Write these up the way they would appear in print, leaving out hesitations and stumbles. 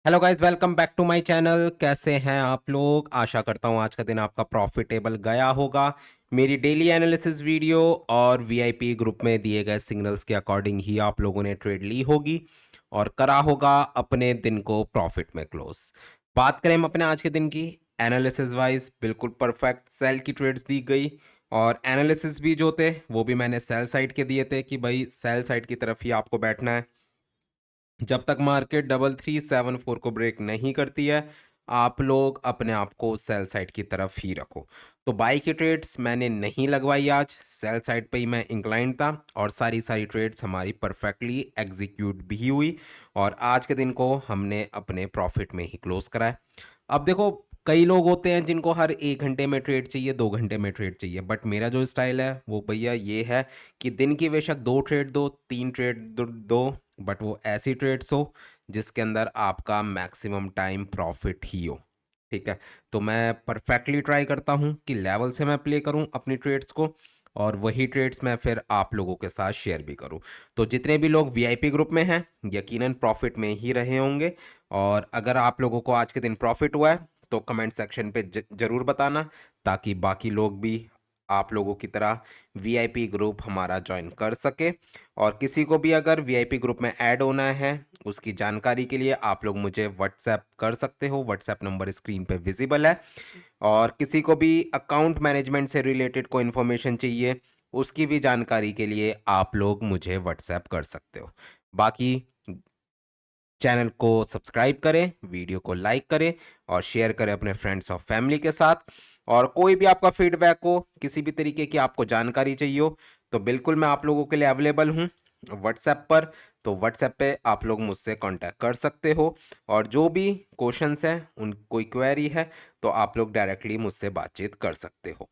Hello guys, welcome back to my channel. कैसे हैं आप लोग? आशा करता हूं आज का दिन आपका प्रॉफिटेबल गया होगा। मेरी डेली एनालिसिस वीडियो और वीआईपी ग्रुप में दिए गए सिग्नल्स के अकॉर्डिंग ही आप लोगों ने ट्रेड ली होगी और करा होगा अपने दिन को प्रॉफिट में क्लोज। बात करें हम अपने आज के दिन की, एनालिसिस वाइज बिल्कुल परफेक्ट सेल की ट्रेड्स दी गई और एनालिसिस भी जो थे वो भी मैंने सेल साइड के दिए थे कि भाई सेल साइड की तरफ ही आपको बैठना है। जब तक मार्केट 3374 को ब्रेक नहीं करती है, आप लोग अपने आप को सेल साइड की तरफ ही रखो। तो बाई की ट्रेड्स मैंने नहीं लगवाई, आज सेल साइड पे ही मैं इंक्लाइंड था और सारी सारी ट्रेड्स हमारी परफेक्टली एग्जीक्यूट भी हुई और आज के दिन को हमने अपने प्रॉफिट में ही क्लोज कराया। अब देखो, कई लोग होते हैं जिनको हर 1 घंटे में ट्रेड चाहिए, 2 घंटे में ट्रेड चाहिए, बट मेरा जो स्टाइल है वो भैया ये है कि दिन की बेशक 2 ट्रेड दो, 3 ट्रेड दो, बट वो ऐसी ट्रेड्स हो जिसके अंदर आपका मैक्सिमम टाइम प्रॉफिट ही हो। ठीक है, तो मैं परफेक्टली ट्राई करता हूँ कि लेवल से मैं प्ले करूँ अपनी ट्रेड्स को और वही ट्रेड्स मैं फिर आप लोगों के साथ शेयर भी करूँ। तो जितने भी लोग वीआईपी ग्रुप में हैं यकीनन प्रॉफिट में ही रहे होंगे और अगर आप लोगों को आज के दिन प्रॉफिट हुआ है तो कमेंट सेक्शन पे जरूर बताना, ताकि बाकी लोग भी आप लोगों की तरह वीआईपी ग्रुप हमारा ज्वाइन कर सके। और किसी को भी अगर वीआईपी ग्रुप में ऐड होना है उसकी जानकारी के लिए आप लोग मुझे व्हाट्सएप कर सकते हो, व्हाट्सएप नंबर स्क्रीन पे विजिबल है। और किसी को भी अकाउंट मैनेजमेंट से रिलेटेड कोई इन्फॉर्मेशन चाहिए उसकी भी जानकारी के लिए आप लोग मुझे व्हाट्सएप कर सकते हो। बाकी चैनल को सब्सक्राइब करें, वीडियो को लाइक करें और शेयर करें अपने फ्रेंड्स और फैमिली के साथ। और कोई भी आपका फीडबैक हो, किसी भी तरीके की आपको जानकारी चाहिए हो, तो बिल्कुल मैं आप लोगों के लिए अवेलेबल हूँ व्हाट्सएप पर। तो व्हाट्सएप पे आप लोग मुझसे कांटेक्ट कर सकते हो और जो भी क्वेश्चंस हैं, उन कोई क्वेरी है तो आप लोग डायरेक्टली मुझसे बातचीत कर सकते हो।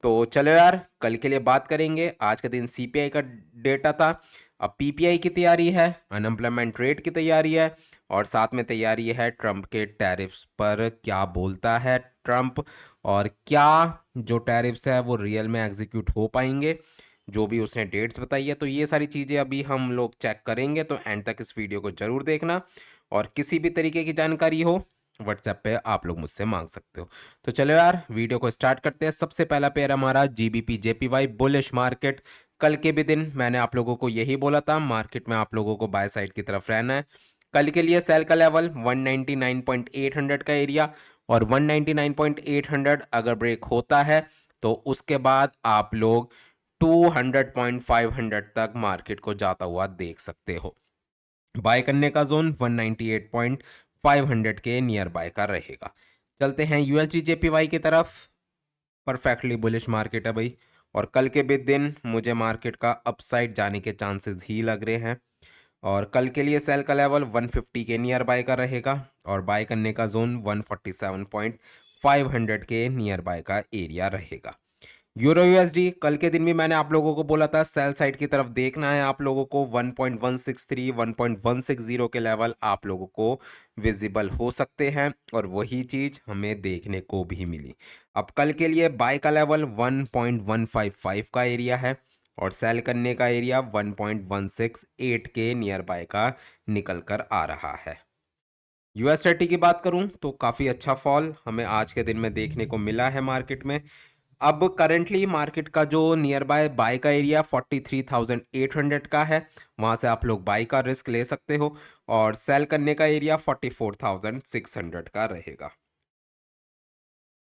तो चलो यार, कल के लिए बात करेंगे। आज के दिन सीपीआई का डेटा था, अब पीपीआई की तैयारी है, अनएम्प्लॉयमेंट रेट की तैयारी है और साथ में तैयारी है ट्रंप के टैरिफ्स पर क्या बोलता है ट्रंप और क्या जो टैरिफ्स है वो रियल में एग्जीक्यूट हो पाएंगे, जो भी उसने डेट्स बताई है। तो ये सारी चीज़ें अभी हम लोग चेक करेंगे, तो एंड तक इस वीडियो को जरूर देखना और किसी भी तरीके की जानकारी हो व्हाट्सएप पे आप लोग मुझसे मांग सकते हो। तो चलो यार, वीडियो को स्टार्ट करते हैं। सबसे पहला पेयर हमारा जीबीपी जेपीवाई बुलिश मार्केट। कल के भी दिन मैंने आप लोगों को यही बोला था, मार्केट में आप लोगों को बाय साइड की तरफ रहना है। कल के लिए सेल का लेवल 199.800 का एरिया और 199.800 अगर ब्रेक होता है तो उसके बाद आप लोग 200.500 तक मार्केट को जाता हुआ देख सकते हो। बाय करने का जोन 198.500 के नियर बाय का रहेगा। चलते हैं यूएसडी जेपीवाई की तरफ। परफेक्टली बुलिश मार्केट है भाई और कल के भी दिन मुझे मार्केट का अपसाइड जाने के चांसेस ही लग रहे हैं। और कल के लिए सेल का लेवल 150 के नियर बाय का रहेगा और बाय करने का जोन 147.500 के नियर बाय का एरिया रहेगा। यूरो यूएसडी कल के दिन भी मैंने आप लोगों को बोला था सेल साइड की तरफ देखना है आप लोगों को। 1.163 1.160 के लेवल आप लोगों को विजिबल हो सकते हैं और वही चीज हमें देखने को भी मिली। अब कल के लिए बाय का लेवल 1.155 का एरिया है और सेल करने का एरिया 1.168 के नियर बाय का निकल कर आ रहा है। यूएसडी की बात करूं तो काफ़ी अच्छा फॉल हमें आज के दिन में देखने को मिला है मार्केट में। अब करंटली मार्केट का जो नियर बाय बाय का एरिया 43,800 का है, वहां से आप लोग बाय का रिस्क ले सकते हो और सेल करने का एरिया 44,600 का रहेगा।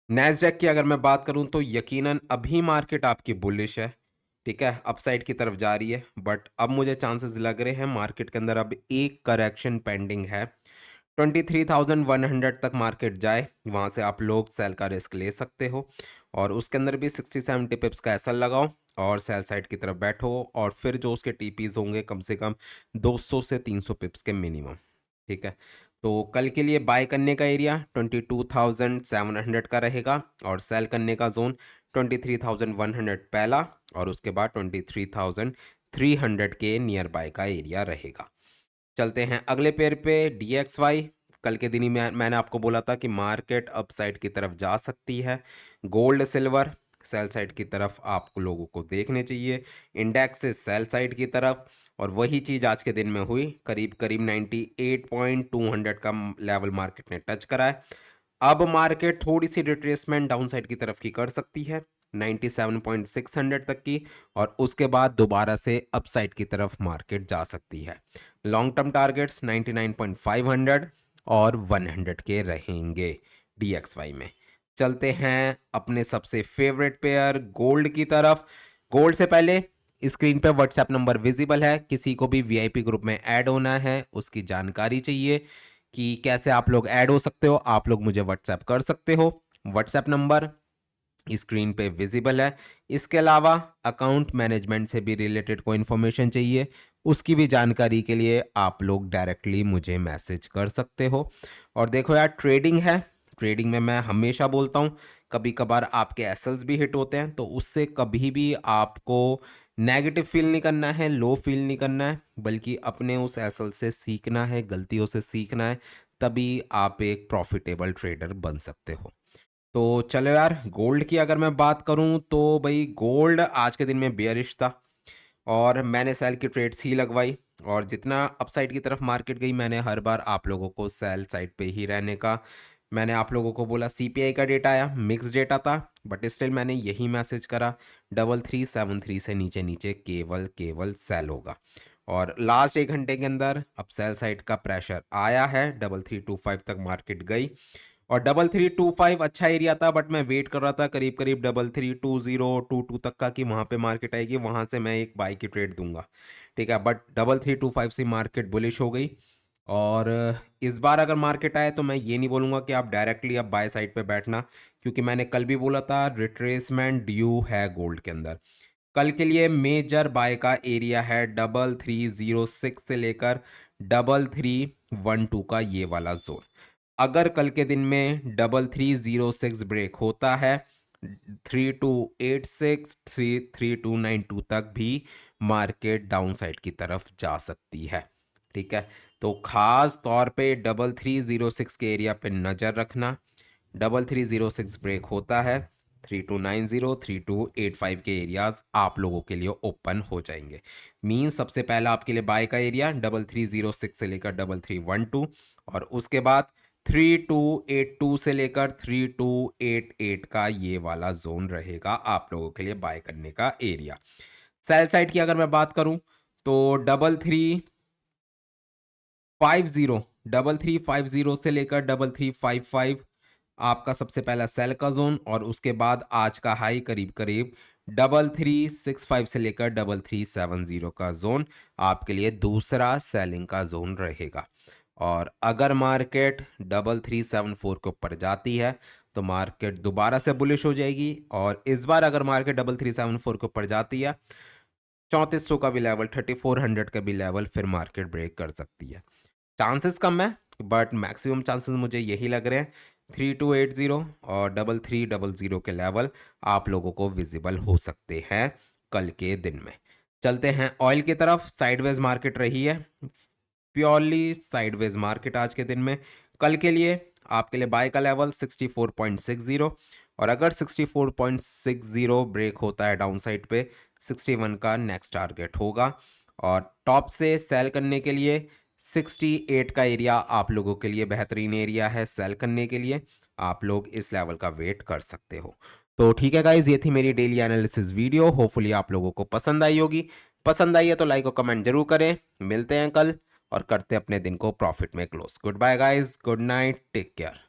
नैस्डैक की अगर मैं बात करूं तो यकीनन अभी मार्केट आपकी बुलिश है, ठीक है, अपसाइड की तरफ जा रही है, बट अब मुझे चांसेस लग रहे हैं मार्केट के अंदर अब एक करेक्शन पेंडिंग है। 23,100 तक मार्केट जाए, वहाँ से आप लोग सेल का रिस्क ले सकते हो और उसके अंदर भी 60-70 पिप्स का एसएल लगाओ और सेल साइड की तरफ बैठो और फिर जो उसके टीपीज होंगे कम से कम 200 से 300 पिप्स के मिनिमम। ठीक है, तो कल के लिए बाय करने का एरिया 22,700 का रहेगा और सेल करने का जोन 23,100 पहला और उसके बाद 23,300 के नियर बाय का एरिया रहेगा। चलते हैं अगले पेयर पे DXY। कल के दिन ही मैंने आपको बोला था कि मार्केट अपसाइड की तरफ जा सकती है। गोल्ड सिल्वर सेल साइड की तरफ आप लोगों को देखने चाहिए, इंडेक्स से सेल साइड की तरफ और वही चीज़ आज के दिन में हुई, करीब करीब 98.200 का लेवल मार्केट ने टच करा है। अब मार्केट थोड़ी सी रिट्रेसमेंट डाउन साइड की तरफ की कर सकती है 97.600 तक की, और उसके बाद दोबारा से अपसाइड की तरफ मार्केट जा सकती है। लॉन्ग टर्म टारगेट्स 99.500 और 100 के रहेंगे DXY में। चलते हैं अपने सबसे फेवरेट पेयर गोल्ड की तरफ। गोल्ड से पहले स्क्रीन पे व्हाट्सएप नंबर विजिबल है, किसी को भी VIP ग्रुप में ऐड होना है, उसकी जानकारी चाहिए कि कैसे आप लोग ऐड हो सकते हो, आप लोग मुझे व्हाट्सएप कर सकते हो। व्हाट्सएप नंबर स्क्रीन पे विजिबल है। इसके अलावा अकाउंट मैनेजमेंट से भी रिलेटेड कोई इन्फॉर्मेशन चाहिए, उसकी भी जानकारी के लिए आप लोग डायरेक्टली मुझे मैसेज कर सकते हो। और देखो यार, ट्रेडिंग है, ट्रेडिंग में मैं हमेशा बोलता हूँ कभी कभार आपके एसएल्स भी हिट होते हैं, तो उससे कभी भी आपको नेगेटिव फील नहीं करना है, लो फील नहीं करना है, बल्कि अपने उस एसएल से सीखना है, गलतियों से सीखना है, तभी आप एक प्रॉफिटेबल ट्रेडर बन सकते हो। तो चलो यार, गोल्ड की अगर मैं बात करूं तो भाई गोल्ड आज के दिन में बेयरिश था और मैंने सेल की ट्रेड्स ही लगवाई, और जितना अपसाइड की तरफ मार्केट गई मैंने हर बार आप लोगों को सेल साइड पे ही रहने का, मैंने आप लोगों को बोला CPI का डेटा आया, मिक्स डेटा था, बट स्टिल मैंने यही मैसेज करा 3373 से नीचे नीचे केवल केवल सेल होगा। और लास्ट 1 घंटे के अंदर अब सेल साइड का प्रेशर आया है, 3325 तक मार्केट गई, और 3325 अच्छा एरिया था, बट मैं वेट कर रहा था करीब करीब 332022 तक का कि वहां पे मार्केट आएगी, वहां से मैं एक बाई की ट्रेड दूंगा, ठीक है। बट 3325 से मार्केट बुलिश हो गई, और इस बार अगर मार्केट आए तो मैं ये नहीं बोलूंगा कि आप डायरेक्टली अब बाय साइड पे बैठना, क्योंकि मैंने कल भी बोला था रिट्रेसमेंट ड्यू है गोल्ड के अंदर। कल के लिए मेजर बाय का एरिया है 3306 से लेकर 3312 का ये वाला जोन। अगर कल के दिन में 3306 ब्रेक होता है, 3286 3292 तक भी मार्केट डाउन साइड की तरफ जा सकती है, ठीक है। तो खास तौर पे 3306 के एरिया पे नज़र रखना। 3306 ब्रेक होता है, 3290 3285 के एरियाज आप लोगों के लिए ओपन हो जाएंगे। मीन सबसे पहला आपके लिए बाय का एरिया 3306 से लेकर 3312, और उसके बाद 3282 से लेकर 3288 का ये वाला जोन रहेगा आप लोगों के लिए बाय करने का एरिया। सेल साइड की अगर मैं बात करूं तो 3350 से लेकर 3355 आपका सबसे पहला सेल का जोन, और उसके बाद आज का हाई करीब करीब 3365 से लेकर 3370 का जोन आपके लिए दूसरा सेलिंग का जोन रहेगा। और अगर मार्केट 3374 के ऊपर जाती है तो मार्केट दोबारा से बुलिश हो जाएगी, और इस बार अगर मार्केट 3374 के ऊपर जाती है 3400 का भी लेवल, 3400 का भी लेवल फिर मार्केट ब्रेक कर सकती है। चांसेस कम है, बट मैक्सिमम चांसेस मुझे यही लग रहे हैं 3280 और 3300 के लेवल आप लोगों को विजिबल हो सकते हैं कल के दिन में। चलते हैं ऑयल की तरफ। साइडवेज मार्केट रही है, प्योरली साइडवेज मार्केट आज के दिन में। कल के लिए आपके लिए बाय का लेवल 64.60, और अगर 64.60 ब्रेक होता है डाउन साइड पे 61 का नेक्स्ट टारगेट होगा, और टॉप से सेल करने के लिए 68 का एरिया आप लोगों के लिए बेहतरीन एरिया है सेल करने के लिए, आप लोग इस लेवल का वेट कर सकते हो। तो ठीक है गाइज, ये थी मेरी डेली एनालिसिस वीडियो, होपफुली आप लोगों को पसंद आई होगी। पसंद आई है तो लाइक और कमेंट जरूर करें। मिलते हैं कल और करते हैं अपने दिन को प्रॉफिट में close. Goodbye guys, good night, take care.